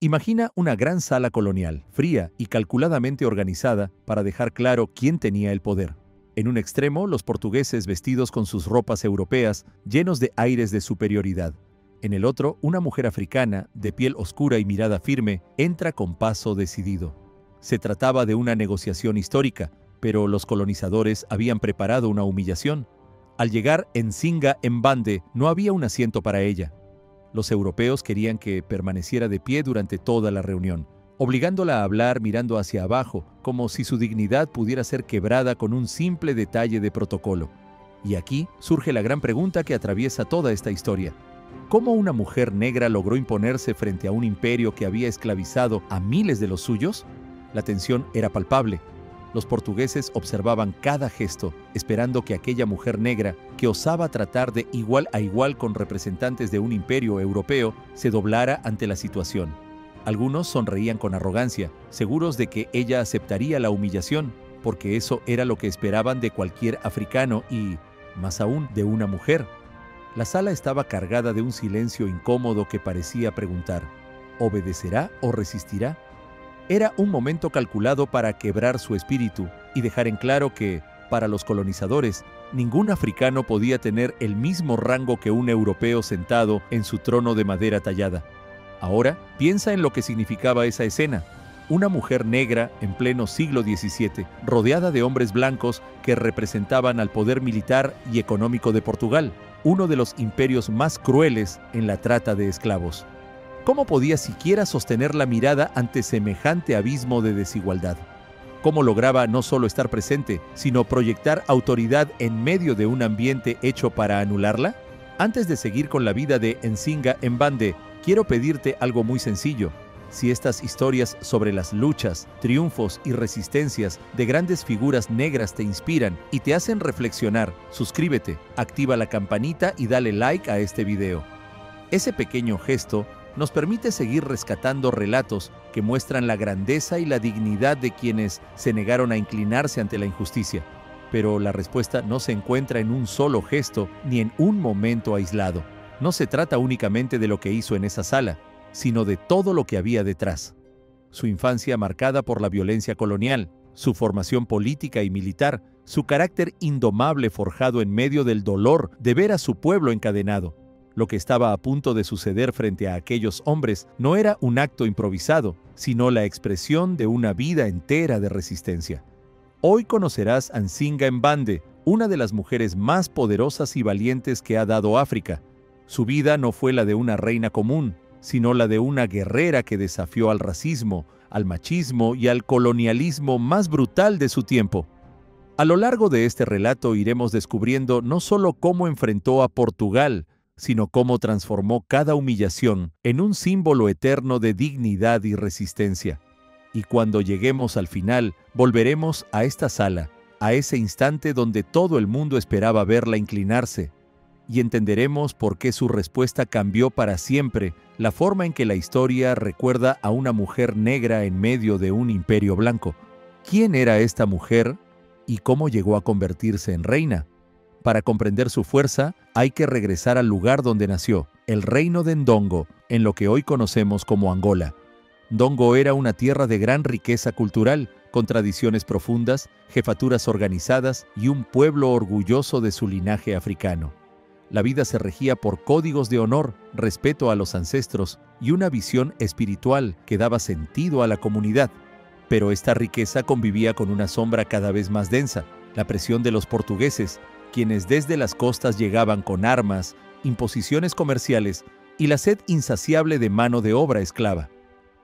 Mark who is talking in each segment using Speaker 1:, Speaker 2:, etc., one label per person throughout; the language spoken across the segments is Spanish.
Speaker 1: Imagina una gran sala colonial, fría y calculadamente organizada para dejar claro quién tenía el poder. En un extremo, los portugueses vestidos con sus ropas europeas, llenos de aires de superioridad. En el otro, una mujer africana, de piel oscura y mirada firme, entra con paso decidido. Se trataba de una negociación histórica, pero los colonizadores habían preparado una humillación. Al llegar Nzinga Mbande, no había un asiento para ella. Los europeos querían que permaneciera de pie durante toda la reunión, obligándola a hablar mirando hacia abajo, como si su dignidad pudiera ser quebrada con un simple detalle de protocolo. Y aquí surge la gran pregunta que atraviesa toda esta historia. ¿Cómo una mujer negra logró imponerse frente a un imperio que había esclavizado a miles de los suyos? La tensión era palpable. Los portugueses observaban cada gesto, esperando que aquella mujer negra, que osaba tratar de igual a igual con representantes de un imperio europeo, se doblara ante la situación. Algunos sonreían con arrogancia, seguros de que ella aceptaría la humillación, porque eso era lo que esperaban de cualquier africano y, más aún, de una mujer. La sala estaba cargada de un silencio incómodo que parecía preguntar: ¿obedecerá o resistirá? Era un momento calculado para quebrar su espíritu y dejar en claro que, para los colonizadores, ningún africano podía tener el mismo rango que un europeo sentado en su trono de madera tallada. Ahora, piensa en lo que significaba esa escena. Una mujer negra en pleno siglo XVII, rodeada de hombres blancos que representaban al poder militar y económico de Portugal, uno de los imperios más crueles en la trata de esclavos. ¿Cómo podía siquiera sostener la mirada ante semejante abismo de desigualdad? ¿Cómo lograba no solo estar presente, sino proyectar autoridad en medio de un ambiente hecho para anularla? Antes de seguir con la vida de Nzinga Mbande, quiero pedirte algo muy sencillo. Si estas historias sobre las luchas, triunfos y resistencias de grandes figuras negras te inspiran y te hacen reflexionar, suscríbete, activa la campanita y dale like a este video. Ese pequeño gesto nos permite seguir rescatando relatos que muestran la grandeza y la dignidad de quienes se negaron a inclinarse ante la injusticia. Pero la respuesta no se encuentra en un solo gesto ni en un momento aislado. No se trata únicamente de lo que hizo en esa sala, sino de todo lo que había detrás. Su infancia marcada por la violencia colonial, su formación política y militar, su carácter indomable forjado en medio del dolor de ver a su pueblo encadenado. Lo que estaba a punto de suceder frente a aquellos hombres no era un acto improvisado, sino la expresión de una vida entera de resistencia. Hoy conocerás a Nzinga Mbande, una de las mujeres más poderosas y valientes que ha dado África. Su vida no fue la de una reina común, sino la de una guerrera que desafió al racismo, al machismo y al colonialismo más brutal de su tiempo. A lo largo de este relato iremos descubriendo no solo cómo enfrentó a Portugal, sino cómo transformó cada humillación en un símbolo eterno de dignidad y resistencia. Y cuando lleguemos al final, volveremos a esta sala, a ese instante donde todo el mundo esperaba verla inclinarse, y entenderemos por qué su respuesta cambió para siempre la forma en que la historia recuerda a una mujer negra en medio de un imperio blanco. ¿Quién era esta mujer y cómo llegó a convertirse en reina? Para comprender su fuerza, hay que regresar al lugar donde nació, el reino de Ndongo, en lo que hoy conocemos como Angola. Ndongo era una tierra de gran riqueza cultural, con tradiciones profundas, jefaturas organizadas y un pueblo orgulloso de su linaje africano. La vida se regía por códigos de honor, respeto a los ancestros y una visión espiritual que daba sentido a la comunidad. Pero esta riqueza convivía con una sombra cada vez más densa, la presión de los portugueses, quienes desde las costas llegaban con armas, imposiciones comerciales y la sed insaciable de mano de obra esclava.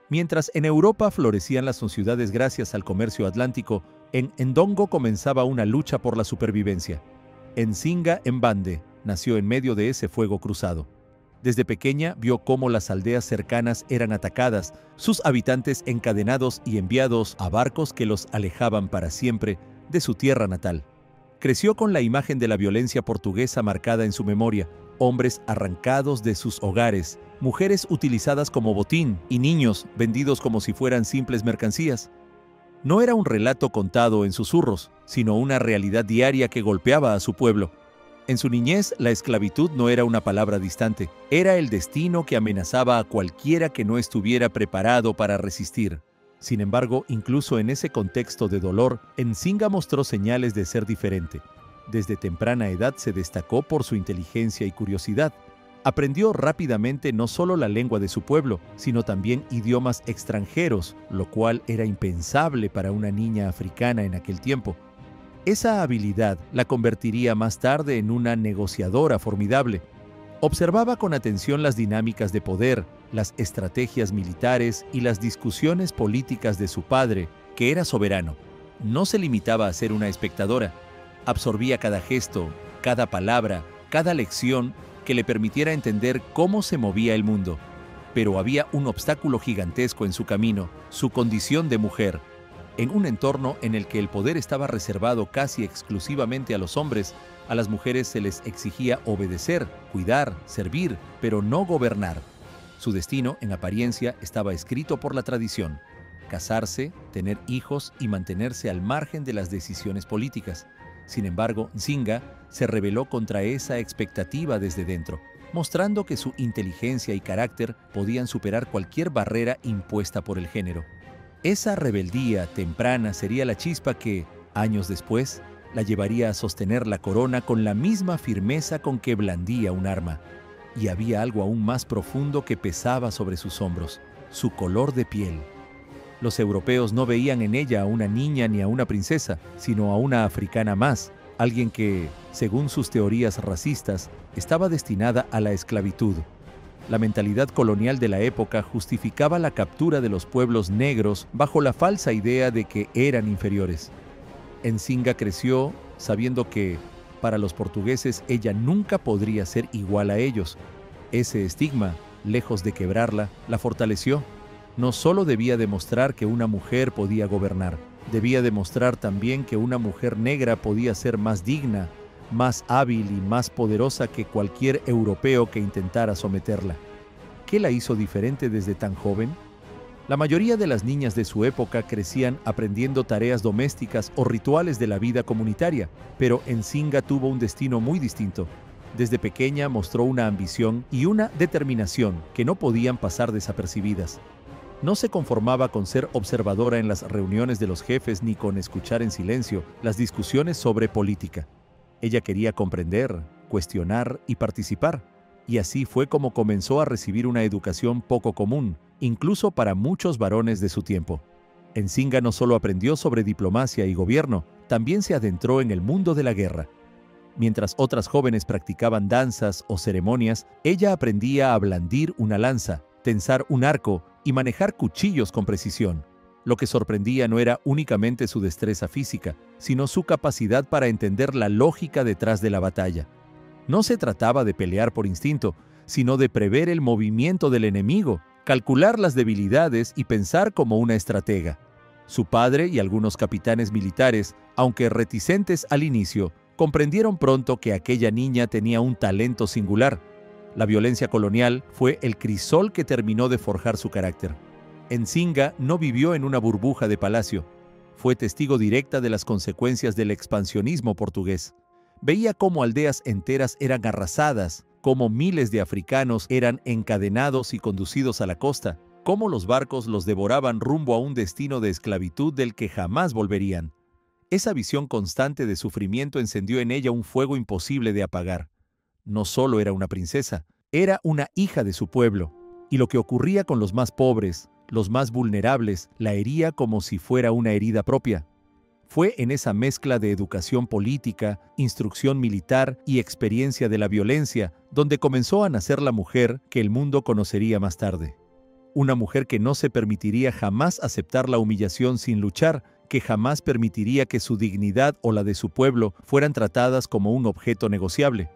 Speaker 1: Mientras en Europa florecían las sociedades gracias al comercio atlántico, en Ndongo comenzaba una lucha por la supervivencia. Nzinga Mbande nació en medio de ese fuego cruzado. Desde pequeña vio cómo las aldeas cercanas eran atacadas, sus habitantes encadenados y enviados a barcos que los alejaban para siempre de su tierra natal. Creció con la imagen de la violencia portuguesa marcada en su memoria, hombres arrancados de sus hogares, mujeres utilizadas como botín y niños vendidos como si fueran simples mercancías. No era un relato contado en susurros, sino una realidad diaria que golpeaba a su pueblo. En su niñez, la esclavitud no era una palabra distante, era el destino que amenazaba a cualquiera que no estuviera preparado para resistir. Sin embargo, incluso en ese contexto de dolor, Nzinga mostró señales de ser diferente. Desde temprana edad se destacó por su inteligencia y curiosidad. Aprendió rápidamente no solo la lengua de su pueblo, sino también idiomas extranjeros, lo cual era impensable para una niña africana en aquel tiempo. Esa habilidad la convertiría más tarde en una negociadora formidable. Observaba con atención las dinámicas de poder, las estrategias militares y las discusiones políticas de su padre, que era soberano. No se limitaba a ser una espectadora. Absorbía cada gesto, cada palabra, cada lección que le permitiera entender cómo se movía el mundo. Pero había un obstáculo gigantesco en su camino, su condición de mujer. En un entorno en el que el poder estaba reservado casi exclusivamente a los hombres, a las mujeres se les exigía obedecer, cuidar, servir, pero no gobernar. Su destino, en apariencia, estaba escrito por la tradición: casarse, tener hijos y mantenerse al margen de las decisiones políticas. Sin embargo, Nzinga se rebeló contra esa expectativa desde dentro, mostrando que su inteligencia y carácter podían superar cualquier barrera impuesta por el género. Esa rebeldía temprana sería la chispa que, años después, la llevaría a sostener la corona con la misma firmeza con que blandía un arma. Y había algo aún más profundo que pesaba sobre sus hombros: su color de piel. Los europeos no veían en ella a una niña ni a una princesa, sino a una africana más, alguien que, según sus teorías racistas, estaba destinada a la esclavitud. La mentalidad colonial de la época justificaba la captura de los pueblos negros bajo la falsa idea de que eran inferiores. Nzinga creció sabiendo que, para los portugueses, ella nunca podría ser igual a ellos. Ese estigma, lejos de quebrarla, la fortaleció. No solo debía demostrar que una mujer podía gobernar, debía demostrar también que una mujer negra podía ser más digna, más hábil y más poderosa que cualquier europeo que intentara someterla. ¿Qué la hizo diferente desde tan joven? La mayoría de las niñas de su época crecían aprendiendo tareas domésticas o rituales de la vida comunitaria, pero Nzinga tuvo un destino muy distinto. Desde pequeña mostró una ambición y una determinación que no podían pasar desapercibidas. No se conformaba con ser observadora en las reuniones de los jefes ni con escuchar en silencio las discusiones sobre política. Ella quería comprender, cuestionar y participar, y así fue como comenzó a recibir una educación poco común, incluso para muchos varones de su tiempo. Nzinga no solo aprendió sobre diplomacia y gobierno, también se adentró en el mundo de la guerra. Mientras otras jóvenes practicaban danzas o ceremonias, ella aprendía a blandir una lanza, tensar un arco y manejar cuchillos con precisión. Lo que sorprendía no era únicamente su destreza física, sino su capacidad para entender la lógica detrás de la batalla. No se trataba de pelear por instinto, sino de prever el movimiento del enemigo, calcular las debilidades y pensar como una estratega. Su padre y algunos capitanes militares, aunque reticentes al inicio, comprendieron pronto que aquella niña tenía un talento singular. La violencia colonial fue el crisol que terminó de forjar su carácter. Nzinga no vivió en una burbuja de palacio. Fue testigo directa de las consecuencias del expansionismo portugués. Veía cómo aldeas enteras eran arrasadas, cómo miles de africanos eran encadenados y conducidos a la costa, cómo los barcos los devoraban rumbo a un destino de esclavitud del que jamás volverían. Esa visión constante de sufrimiento encendió en ella un fuego imposible de apagar. No solo era una princesa, era una hija de su pueblo, y lo que ocurría con los más pobres, los más vulnerables, la hería como si fuera una herida propia. Fue en esa mezcla de educación política, instrucción militar y experiencia de la violencia donde comenzó a nacer la mujer que el mundo conocería más tarde. Una mujer que no se permitiría jamás aceptar la humillación sin luchar, que jamás permitiría que su dignidad o la de su pueblo fueran tratadas como un objeto negociable.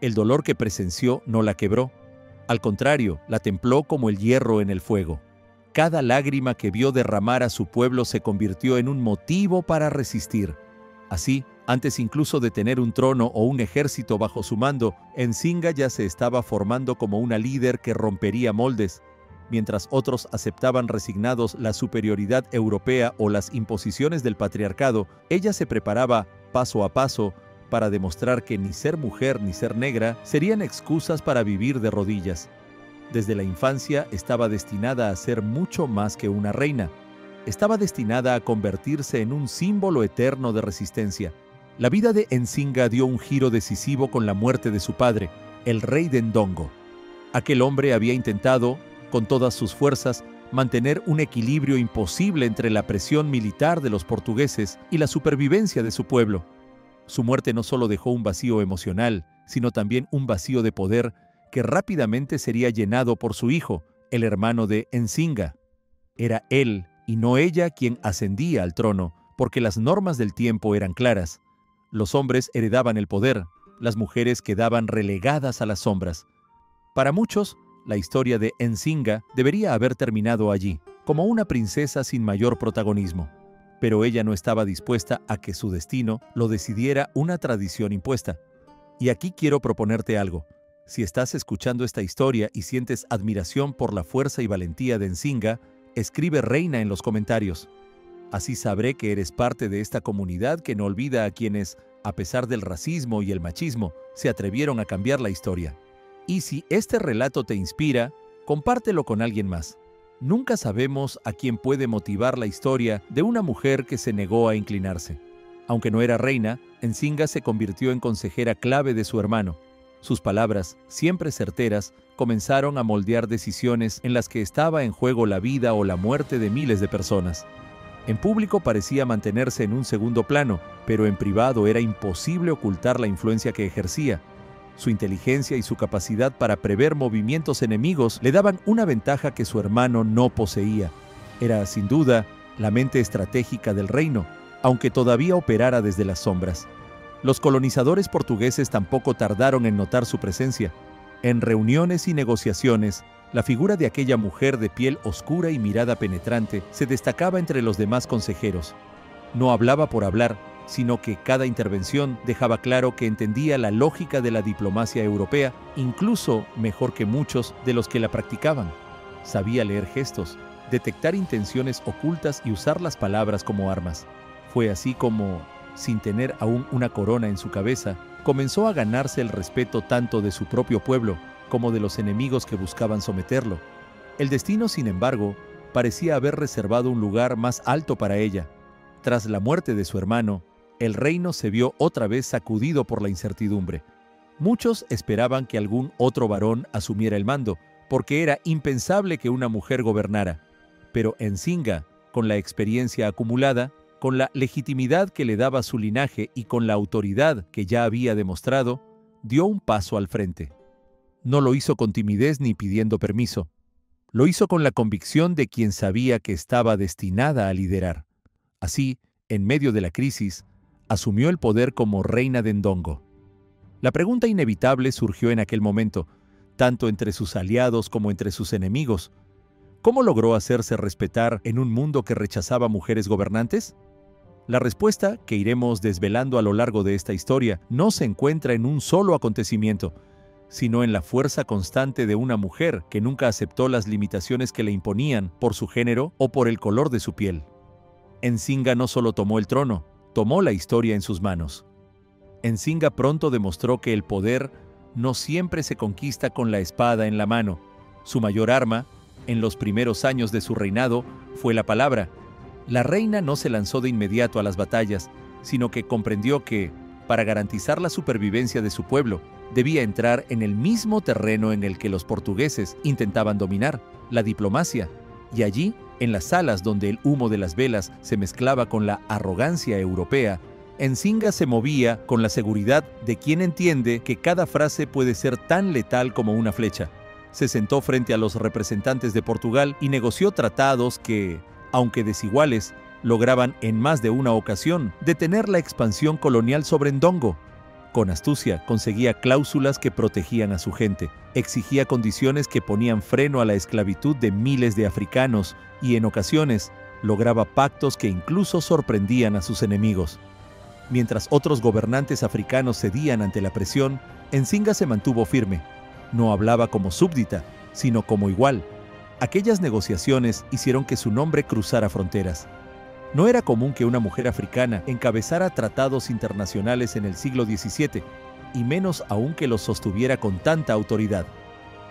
Speaker 1: El dolor que presenció no la quebró. Al contrario, la templó como el hierro en el fuego. Cada lágrima que vio derramar a su pueblo se convirtió en un motivo para resistir. Así, antes incluso de tener un trono o un ejército bajo su mando, Nzinga ya se estaba formando como una líder que rompería moldes. Mientras otros aceptaban resignados la superioridad europea o las imposiciones del patriarcado, ella se preparaba, paso a paso, para demostrar que ni ser mujer ni ser negra serían excusas para vivir de rodillas. Desde la infancia estaba destinada a ser mucho más que una reina. Estaba destinada a convertirse en un símbolo eterno de resistencia. La vida de Nzinga dio un giro decisivo con la muerte de su padre, el rey de Ndongo. Aquel hombre había intentado, con todas sus fuerzas, mantener un equilibrio imposible entre la presión militar de los portugueses y la supervivencia de su pueblo. Su muerte no solo dejó un vacío emocional, sino también un vacío de poder que rápidamente sería llenado por su hijo, el hermano de Nzinga. Era él y no ella quien ascendía al trono, porque las normas del tiempo eran claras. Los hombres heredaban el poder, las mujeres quedaban relegadas a las sombras. Para muchos, la historia de Nzinga debería haber terminado allí, como una princesa sin mayor protagonismo. Pero ella no estaba dispuesta a que su destino lo decidiera una tradición impuesta. Y aquí quiero proponerte algo. Si estás escuchando esta historia y sientes admiración por la fuerza y valentía de Nzinga, escribe reina en los comentarios. Así sabré que eres parte de esta comunidad que no olvida a quienes, a pesar del racismo y el machismo, se atrevieron a cambiar la historia. Y si este relato te inspira, compártelo con alguien más. Nunca sabemos a quién puede motivar la historia de una mujer que se negó a inclinarse. Aunque no era reina, Nzinga se convirtió en consejera clave de su hermano. Sus palabras, siempre certeras, comenzaron a moldear decisiones en las que estaba en juego la vida o la muerte de miles de personas. En público parecía mantenerse en un segundo plano, pero en privado era imposible ocultar la influencia que ejercía. Su inteligencia y su capacidad para prever movimientos enemigos le daban una ventaja que su hermano no poseía. Era, sin duda, la mente estratégica del reino, aunque todavía operara desde las sombras. Los colonizadores portugueses tampoco tardaron en notar su presencia. En reuniones y negociaciones, la figura de aquella mujer de piel oscura y mirada penetrante se destacaba entre los demás consejeros. No hablaba por hablar, sino que cada intervención dejaba claro que entendía la lógica de la diplomacia europea, incluso mejor que muchos de los que la practicaban. Sabía leer gestos, detectar intenciones ocultas y usar las palabras como armas. Fue así como, sin tener aún una corona en su cabeza, comenzó a ganarse el respeto tanto de su propio pueblo como de los enemigos que buscaban someterlo. El destino, sin embargo, parecía haber reservado un lugar más alto para ella. Tras la muerte de su hermano, el reino se vio otra vez sacudido por la incertidumbre. Muchos esperaban que algún otro varón asumiera el mando, porque era impensable que una mujer gobernara. Pero Nzinga, con la experiencia acumulada, con la legitimidad que le daba su linaje y con la autoridad que ya había demostrado, dio un paso al frente. No lo hizo con timidez ni pidiendo permiso. Lo hizo con la convicción de quien sabía que estaba destinada a liderar. Así, en medio de la crisis, asumió el poder como reina de Ndongo. La pregunta inevitable surgió en aquel momento, tanto entre sus aliados como entre sus enemigos. ¿Cómo logró hacerse respetar en un mundo que rechazaba mujeres gobernantes? La respuesta, que iremos desvelando a lo largo de esta historia, no se encuentra en un solo acontecimiento, sino en la fuerza constante de una mujer que nunca aceptó las limitaciones que le imponían por su género o por el color de su piel. Nzinga no solo tomó el trono, tomó la historia en sus manos. Nzinga pronto demostró que el poder no siempre se conquista con la espada en la mano. Su mayor arma, en los primeros años de su reinado, fue la palabra. La reina no se lanzó de inmediato a las batallas, sino que comprendió que, para garantizar la supervivencia de su pueblo, debía entrar en el mismo terreno en el que los portugueses intentaban dominar, la diplomacia, y allí, en las salas donde el humo de las velas se mezclaba con la arrogancia europea, Nzinga se movía con la seguridad de quien entiende que cada frase puede ser tan letal como una flecha. Se sentó frente a los representantes de Portugal y negoció tratados que, aunque desiguales, lograban en más de una ocasión detener la expansión colonial sobre Ndongo. Con astucia conseguía cláusulas que protegían a su gente, exigía condiciones que ponían freno a la esclavitud de miles de africanos y en ocasiones lograba pactos que incluso sorprendían a sus enemigos. Mientras otros gobernantes africanos cedían ante la presión, Nzinga se mantuvo firme. No hablaba como súbdita, sino como igual. Aquellas negociaciones hicieron que su nombre cruzara fronteras. No era común que una mujer africana encabezara tratados internacionales en el siglo XVII, y menos aún que los sostuviera con tanta autoridad.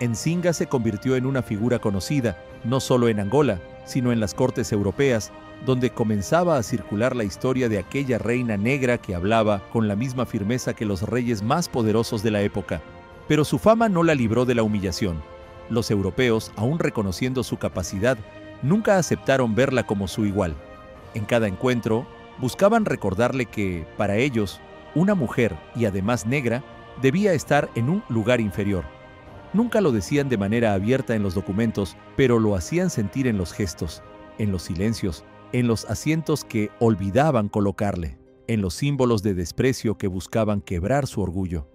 Speaker 1: Nzinga se convirtió en una figura conocida, no solo en Angola, sino en las cortes europeas, donde comenzaba a circular la historia de aquella reina negra que hablaba con la misma firmeza que los reyes más poderosos de la época. Pero su fama no la libró de la humillación. Los europeos, aún reconociendo su capacidad, nunca aceptaron verla como su igual. En cada encuentro, buscaban recordarle que, para ellos, una mujer, y además negra, debía estar en un lugar inferior. Nunca lo decían de manera abierta en los documentos, pero lo hacían sentir en los gestos, en los silencios, en los asientos que olvidaban colocarle, en los símbolos de desprecio que buscaban quebrar su orgullo.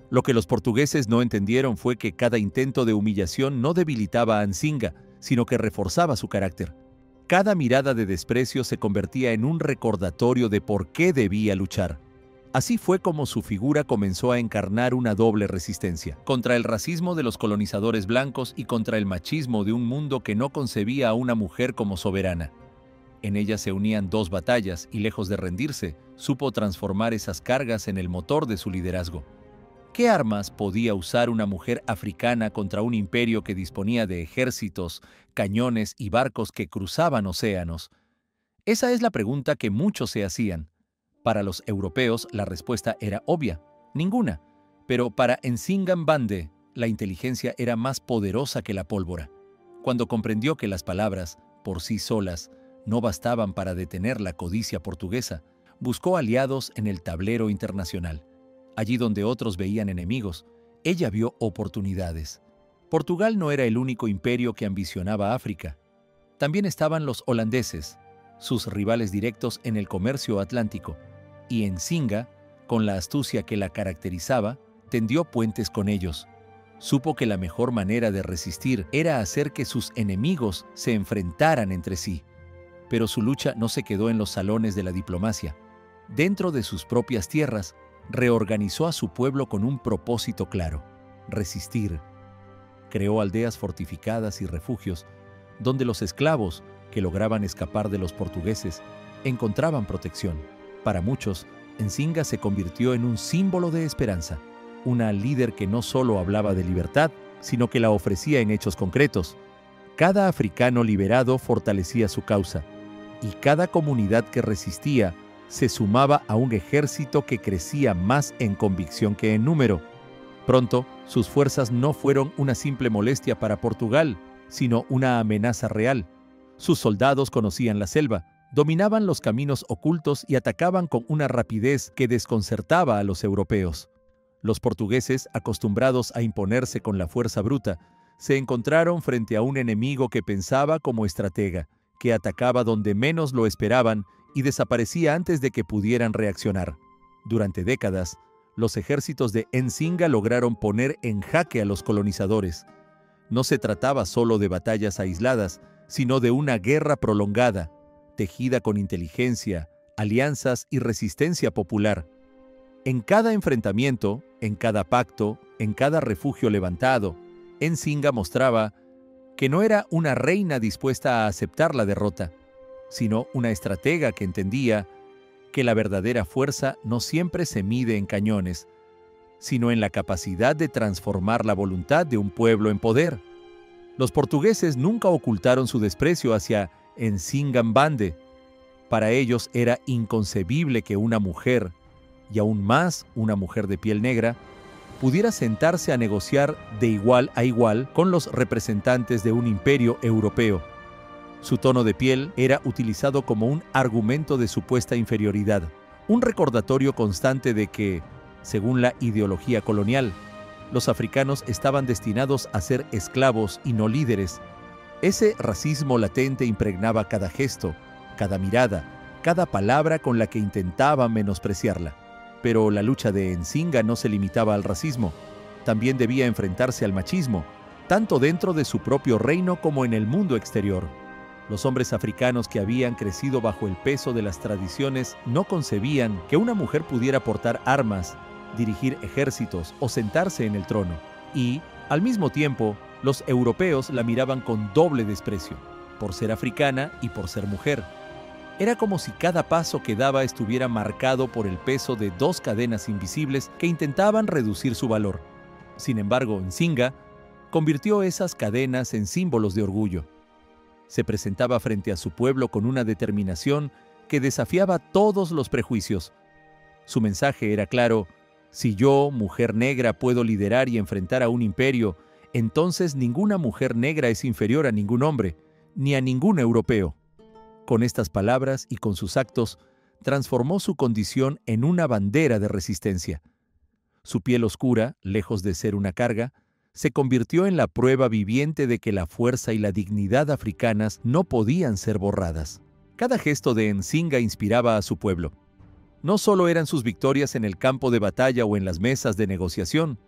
Speaker 1: Lo que los portugueses no entendieron fue que cada intento de humillación no debilitaba a Nzinga, sino que reforzaba su carácter. Cada mirada de desprecio se convertía en un recordatorio de por qué debía luchar. Así fue como su figura comenzó a encarnar una doble resistencia, contra el racismo de los colonizadores blancos y contra el machismo de un mundo que no concebía a una mujer como soberana. En ella se unían dos batallas y, lejos de rendirse, supo transformar esas cargas en el motor de su liderazgo. ¿Qué armas podía usar una mujer africana contra un imperio que disponía de ejércitos, cañones y barcos que cruzaban océanos? Esa es la pregunta que muchos se hacían. Para los europeos la respuesta era obvia, ninguna. Pero para Nzinga Mbande, la inteligencia era más poderosa que la pólvora. Cuando comprendió que las palabras, por sí solas, no bastaban para detener la codicia portuguesa, buscó aliados en el tablero internacional. Allí donde otros veían enemigos, ella vio oportunidades. Portugal no era el único imperio que ambicionaba África. También estaban los holandeses, sus rivales directos en el comercio atlántico, y Nzinga, con la astucia que la caracterizaba, tendió puentes con ellos. Supo que la mejor manera de resistir era hacer que sus enemigos se enfrentaran entre sí. Pero su lucha no se quedó en los salones de la diplomacia. Dentro de sus propias tierras, reorganizó a su pueblo con un propósito claro: resistir. Creó aldeas fortificadas y refugios, donde los esclavos, que lograban escapar de los portugueses, encontraban protección. Para muchos, Nzinga se convirtió en un símbolo de esperanza, una líder que no solo hablaba de libertad, sino que la ofrecía en hechos concretos. Cada africano liberado fortalecía su causa, y cada comunidad que resistía se sumaba a un ejército que crecía más en convicción que en número. Pronto, sus fuerzas no fueron una simple molestia para Portugal, sino una amenaza real. Sus soldados conocían la selva, dominaban los caminos ocultos y atacaban con una rapidez que desconcertaba a los europeos. Los portugueses, acostumbrados a imponerse con la fuerza bruta, se encontraron frente a un enemigo que pensaba como estratega, que atacaba donde menos lo esperaban y desaparecía antes de que pudieran reaccionar. Durante décadas, los ejércitos de Nzinga lograron poner en jaque a los colonizadores. No se trataba solo de batallas aisladas, sino de una guerra prolongada, tejida con inteligencia, alianzas y resistencia popular. En cada enfrentamiento, en cada pacto, en cada refugio levantado, Nzinga mostraba que no era una reina dispuesta a aceptar la derrota, sino una estratega que entendía que la verdadera fuerza no siempre se mide en cañones, sino en la capacidad de transformar la voluntad de un pueblo en poder. Los portugueses nunca ocultaron su desprecio hacia Nzinga Mbande. Para ellos era inconcebible que una mujer, y aún más una mujer de piel negra, pudiera sentarse a negociar de igual a igual con los representantes de un imperio europeo. Su tono de piel era utilizado como un argumento de supuesta inferioridad, un recordatorio constante de que, según la ideología colonial, los africanos estaban destinados a ser esclavos y no líderes. Ese racismo latente impregnaba cada gesto, cada mirada, cada palabra con la que intentaba menospreciarla. Pero la lucha de Nzinga no se limitaba al racismo. También debía enfrentarse al machismo, tanto dentro de su propio reino como en el mundo exterior. Los hombres africanos que habían crecido bajo el peso de las tradiciones no concebían que una mujer pudiera portar armas, dirigir ejércitos o sentarse en el trono. Y, al mismo tiempo, los europeos la miraban con doble desprecio, por ser africana y por ser mujer. Era como si cada paso que daba estuviera marcado por el peso de dos cadenas invisibles que intentaban reducir su valor. Sin embargo, Nzinga convirtió esas cadenas en símbolos de orgullo. Se presentaba frente a su pueblo con una determinación que desafiaba todos los prejuicios. Su mensaje era claro: si yo, mujer negra, puedo liderar y enfrentar a un imperio, entonces ninguna mujer negra es inferior a ningún hombre, ni a ningún europeo. Con estas palabras y con sus actos, transformó su condición en una bandera de resistencia. Su piel oscura, lejos de ser una carga, se convirtió en la prueba viviente de que la fuerza y la dignidad africanas no podían ser borradas. Cada gesto de Nzinga inspiraba a su pueblo. No solo eran sus victorias en el campo de batalla o en las mesas de negociación,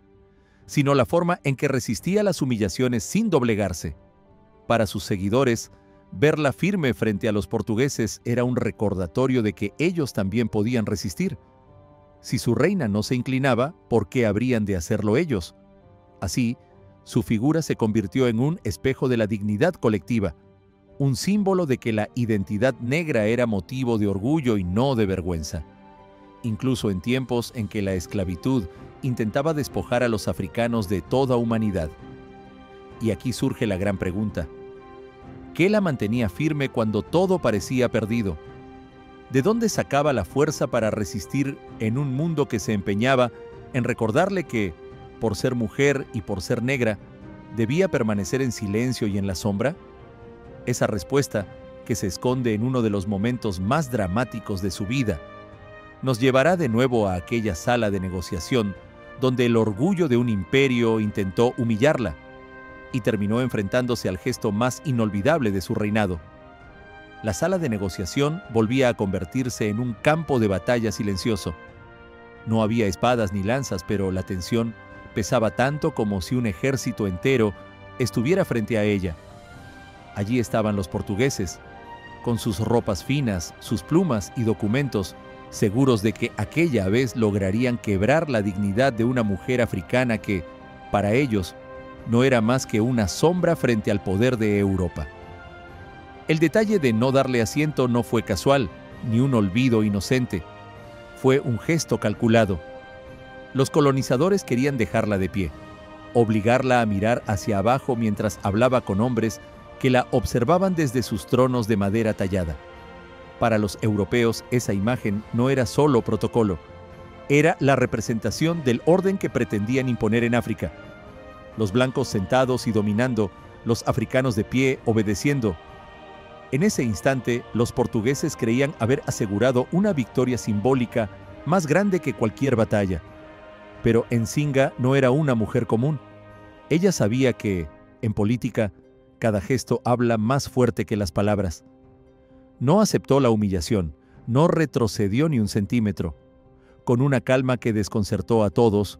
Speaker 1: sino la forma en que resistía las humillaciones sin doblegarse. Para sus seguidores, verla firme frente a los portugueses era un recordatorio de que ellos también podían resistir. Si su reina no se inclinaba, ¿por qué habrían de hacerlo ellos? Así, su figura se convirtió en un espejo de la dignidad colectiva, un símbolo de que la identidad negra era motivo de orgullo y no de vergüenza. Incluso en tiempos en que la esclavitud intentaba despojar a los africanos de toda humanidad. Y aquí surge la gran pregunta: ¿qué la mantenía firme cuando todo parecía perdido? ¿De dónde sacaba la fuerza para resistir en un mundo que se empeñaba en recordarle que, por ser mujer y por ser negra, debía permanecer en silencio y en la sombra? Esa respuesta, que se esconde en uno de los momentos más dramáticos de su vida, nos llevará de nuevo a aquella sala de negociación donde el orgullo de un imperio intentó humillarla y terminó enfrentándose al gesto más inolvidable de su reinado. La sala de negociación volvía a convertirse en un campo de batalla silencioso. No había espadas ni lanzas, pero la tensión pesaba tanto como si un ejército entero estuviera frente a ella. Allí estaban los portugueses, con sus ropas finas, sus plumas y documentos, seguros de que aquella vez lograrían quebrar la dignidad de una mujer africana que, para ellos, no era más que una sombra frente al poder de Europa. El detalle de no darle asiento no fue casual, ni un olvido inocente. Fue un gesto calculado. Los colonizadores querían dejarla de pie, obligarla a mirar hacia abajo mientras hablaba con hombres que la observaban desde sus tronos de madera tallada. Para los europeos, esa imagen no era solo protocolo, era la representación del orden que pretendían imponer en África. Los blancos sentados y dominando, los africanos de pie obedeciendo. En ese instante, los portugueses creían haber asegurado una victoria simbólica más grande que cualquier batalla. Pero Nzinga no era una mujer común. Ella sabía que, en política, cada gesto habla más fuerte que las palabras. No aceptó la humillación, no retrocedió ni un centímetro. Con una calma que desconcertó a todos,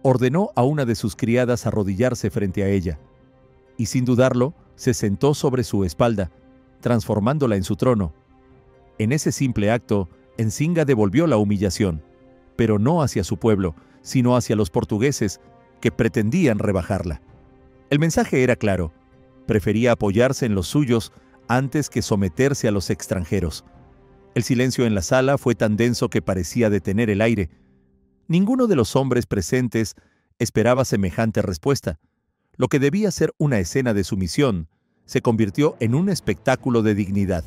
Speaker 1: ordenó a una de sus criadas arrodillarse frente a ella. Y sin dudarlo, se sentó sobre su espalda, transformándola en su trono. En ese simple acto, Nzinga devolvió la humillación, pero no hacia su pueblo, sino hacia los portugueses, que pretendían rebajarla. El mensaje era claro: prefería apoyarse en los suyos antes que someterse a los extranjeros. El silencio en la sala fue tan denso que parecía detener el aire. Ninguno de los hombres presentes esperaba semejante respuesta. Lo que debía ser una escena de sumisión se convirtió en un espectáculo de dignidad.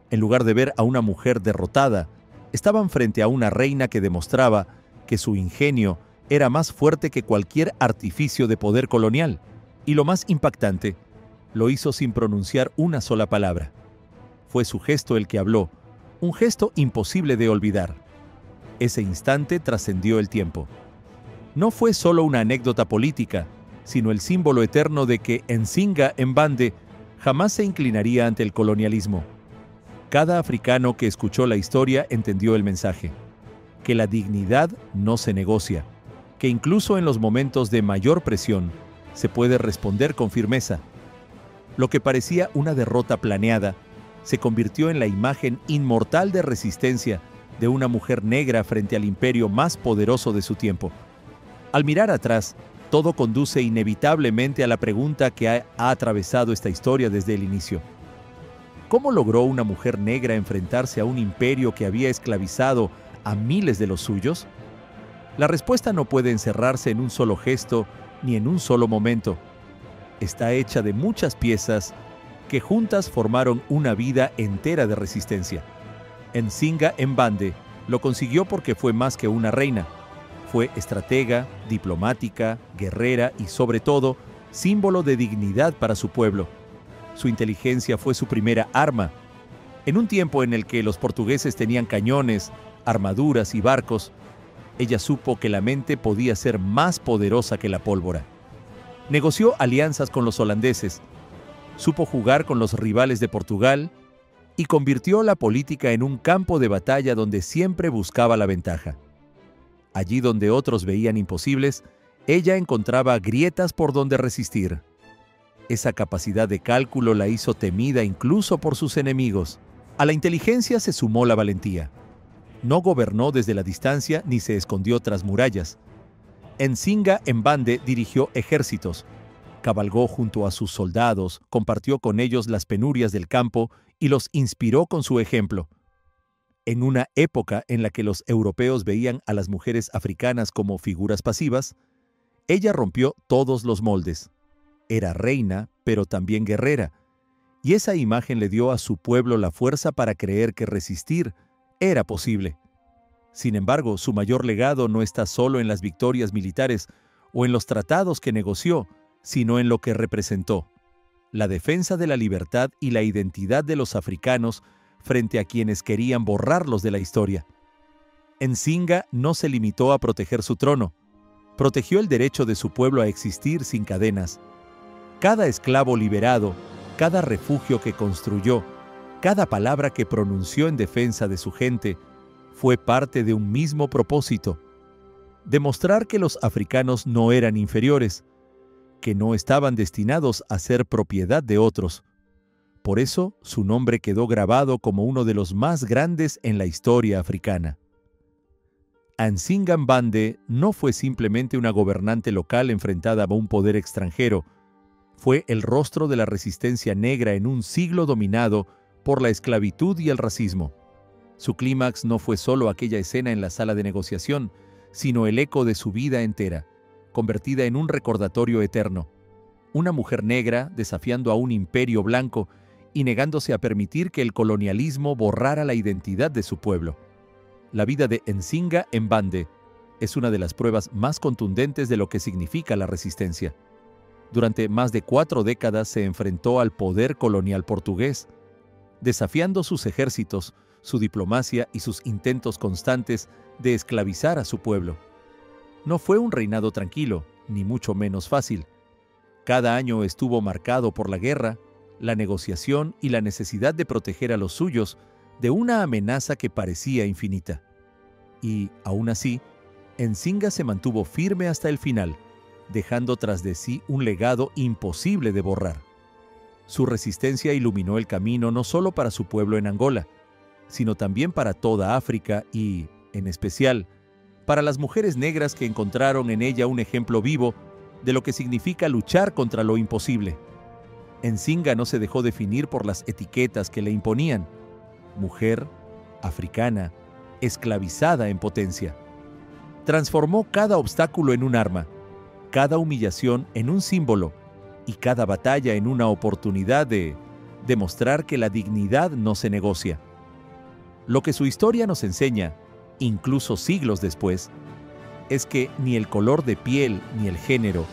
Speaker 1: En lugar de ver a una mujer derrotada, estaban frente a una reina que demostraba que su ingenio era más fuerte que cualquier artificio de poder colonial. Y lo más impactante, lo hizo sin pronunciar una sola palabra. Fue su gesto el que habló, un gesto imposible de olvidar. Ese instante trascendió el tiempo. No fue solo una anécdota política, sino el símbolo eterno de que Nzinga Mbande jamás se inclinaría ante el colonialismo. Cada africano que escuchó la historia entendió el mensaje: que la dignidad no se negocia, que incluso en los momentos de mayor presión se puede responder con firmeza. Lo que parecía una derrota planeada se convirtió en la imagen inmortal de resistencia de una mujer negra frente al imperio más poderoso de su tiempo. Al mirar atrás, todo conduce inevitablemente a la pregunta que ha atravesado esta historia desde el inicio. ¿Cómo logró una mujer negra enfrentarse a un imperio que había esclavizado a miles de los suyos? La respuesta no puede encerrarse en un solo gesto ni en un solo momento. Está hecha de muchas piezas que juntas formaron una vida entera de resistencia. Nzinga Mbande lo consiguió porque fue más que una reina. Fue estratega, diplomática, guerrera y, sobre todo, símbolo de dignidad para su pueblo. Su inteligencia fue su primera arma. En un tiempo en el que los portugueses tenían cañones, armaduras y barcos, ella supo que la mente podía ser más poderosa que la pólvora. Negoció alianzas con los holandeses, supo jugar con los rivales de Portugal y convirtió la política en un campo de batalla donde siempre buscaba la ventaja. Allí donde otros veían imposibles, ella encontraba grietas por donde resistir. Esa capacidad de cálculo la hizo temida incluso por sus enemigos. A la inteligencia se sumó la valentía. No gobernó desde la distancia ni se escondió tras murallas. Nzinga Mbande dirigió ejércitos, cabalgó junto a sus soldados, compartió con ellos las penurias del campo y los inspiró con su ejemplo. En una época en la que los europeos veían a las mujeres africanas como figuras pasivas, ella rompió todos los moldes. Era reina, pero también guerrera, y esa imagen le dio a su pueblo la fuerza para creer que resistir era posible. Sin embargo, su mayor legado no está solo en las victorias militares o en los tratados que negoció, sino en lo que representó: la defensa de la libertad y la identidad de los africanos frente a quienes querían borrarlos de la historia. Nzinga no se limitó a proteger su trono, protegió el derecho de su pueblo a existir sin cadenas. Cada esclavo liberado, cada refugio que construyó, cada palabra que pronunció en defensa de su gente, fue parte de un mismo propósito: demostrar que los africanos no eran inferiores, que no estaban destinados a ser propiedad de otros. Por eso, su nombre quedó grabado como uno de los más grandes en la historia africana. Nzinga Mbande no fue simplemente una gobernante local enfrentada a un poder extranjero. Fue el rostro de la resistencia negra en un siglo dominado por la esclavitud y el racismo. Su clímax no fue solo aquella escena en la sala de negociación, sino el eco de su vida entera, convertida en un recordatorio eterno. Una mujer negra desafiando a un imperio blanco y negándose a permitir que el colonialismo borrara la identidad de su pueblo. La vida de Nzinga Mbande es una de las pruebas más contundentes de lo que significa la resistencia. Durante más de 4 décadas se enfrentó al poder colonial portugués, desafiando sus ejércitos, su diplomacia y sus intentos constantes de esclavizar a su pueblo. No fue un reinado tranquilo, ni mucho menos fácil. Cada año estuvo marcado por la guerra, la negociación y la necesidad de proteger a los suyos de una amenaza que parecía infinita. Y, aún así, Nzinga se mantuvo firme hasta el final, dejando tras de sí un legado imposible de borrar. Su resistencia iluminó el camino no solo para su pueblo en Angola, sino también para toda África y, en especial, para las mujeres negras que encontraron en ella un ejemplo vivo de lo que significa luchar contra lo imposible. Nzinga no se dejó definir por las etiquetas que le imponían: mujer, africana, esclavizada en potencia. Transformó cada obstáculo en un arma, cada humillación en un símbolo y cada batalla en una oportunidad de demostrar que la dignidad no se negocia. Lo que su historia nos enseña, incluso siglos después, es que ni el color de piel ni el género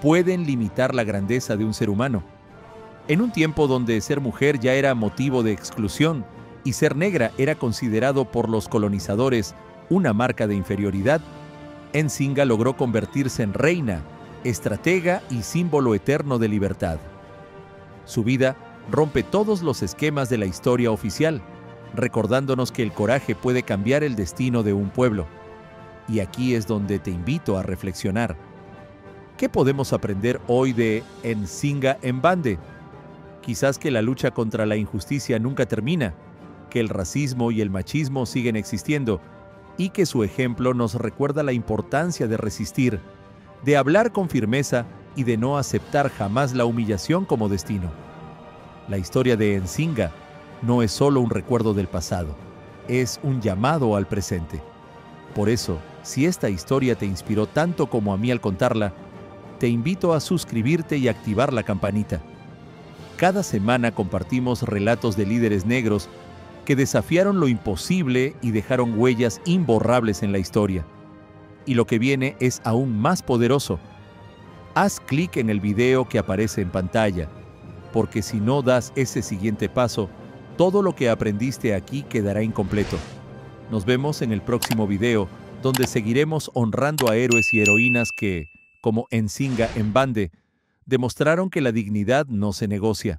Speaker 1: pueden limitar la grandeza de un ser humano. En un tiempo donde ser mujer ya era motivo de exclusión y ser negra era considerado por los colonizadores una marca de inferioridad, Nzinga logró convertirse en reina, estratega y símbolo eterno de libertad. Su vida rompe todos los esquemas de la historia oficial, recordándonos que el coraje puede cambiar el destino de un pueblo. Y aquí es donde te invito a reflexionar. ¿Qué podemos aprender hoy de Nzinga Mbande? Quizás que la lucha contra la injusticia nunca termina, que el racismo y el machismo siguen existiendo, y que su ejemplo nos recuerda la importancia de resistir, de hablar con firmeza y de no aceptar jamás la humillación como destino. La historia de Nzinga no es solo un recuerdo del pasado, es un llamado al presente. Por eso, si esta historia te inspiró tanto como a mí al contarla, te invito a suscribirte y activar la campanita. Cada semana compartimos relatos de líderes negros que desafiaron lo imposible y dejaron huellas imborrables en la historia. Y lo que viene es aún más poderoso. Haz clic en el video que aparece en pantalla, porque si no das ese siguiente paso, todo lo que aprendiste aquí quedará incompleto. Nos vemos en el próximo video, donde seguiremos honrando a héroes y heroínas que, como Nzinga Mbande, demostraron que la dignidad no se negocia.